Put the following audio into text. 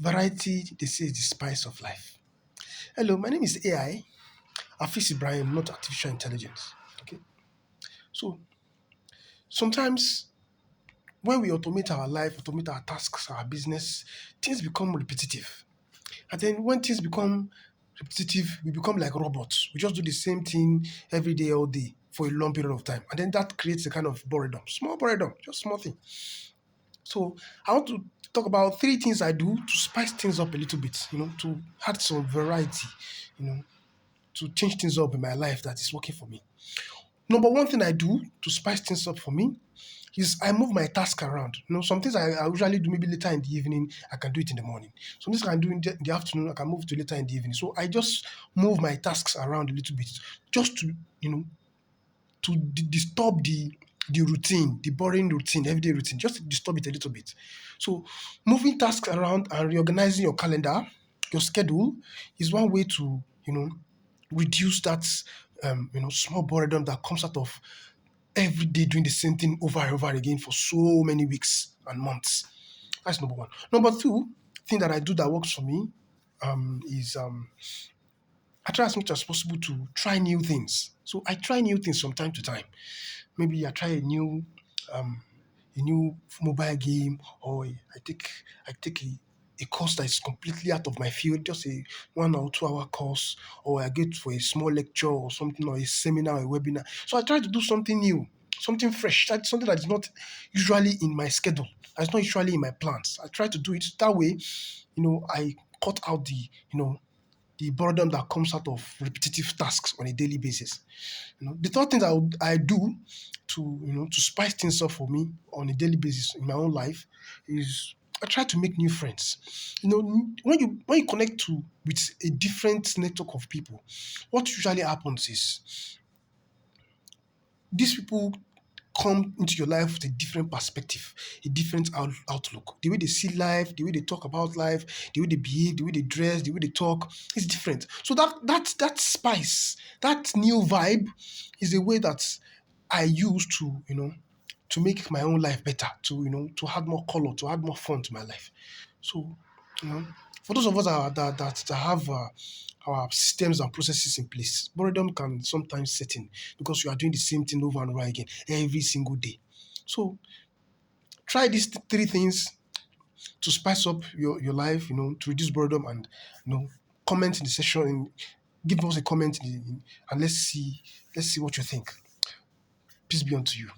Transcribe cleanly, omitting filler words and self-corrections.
Variety, they say, is the spice of life. Hello, my name is AI, Afis Ibrahim, not artificial intelligence. Okay, so sometimes when we automate our life, automate our tasks, our business, things become repetitive. And then when things become repetitive, we become like robots. We just do the same thing every day, all day for a long period of time. And then that creates a kind of boredom, small boredom, just small thing. So I want to talk about three things I do to spice things up a little bit, to add some variety, you know, to change things up in my life that is working for me. Number one thing I do to spice things up for me is I move my task around. Some things I usually do maybe later in the evening, I can do it in the morning. Some things I can do in the afternoon, I can move to later in the evening. So I just move my tasks around a little bit just to, disturb the routine, the boring routine, everyday routine, just to disturb it a little bit. So moving tasks around and reorganizing your calendar, your schedule is one way to, reduce that small boredom that comes out of every day doing the same thing over and over again for so many weeks and months. That's number one. Number two thing that I do that works for me is I try as much as possible to try new things. So I try new things from time to time. Maybe I try um, a new mobile game, or I take a course that is completely out of my field, just a 1 or 2 hour course, or I get for a small lecture or something, or a seminar or a webinar. So I try to do something new, something fresh, something that is not usually in my schedule, that's not usually in my plans. I try to do it that way. I cut out the boredom that comes out of repetitive tasks on a daily basis. The third thing that I do to spice things up for me on a daily basis in my own life is I try to make new friends. When you connect to with a different network of people, what usually happens is these people come into your life with a different perspective, a different outlook. The way they see life, the way they talk about life, the way they behave, the way they dress, the way they talk is different. So that spice, that new vibe, is a way that I use to make my own life better, to add more color, to add more fun to my life. So, you know, for those of us that have our systems and processes in place, boredom can sometimes set in because you are doing the same thing over and over again every single day. So, try these three things to spice up your life, to reduce boredom, and comment in the session and give us a comment and let's see what you think. Peace be unto you.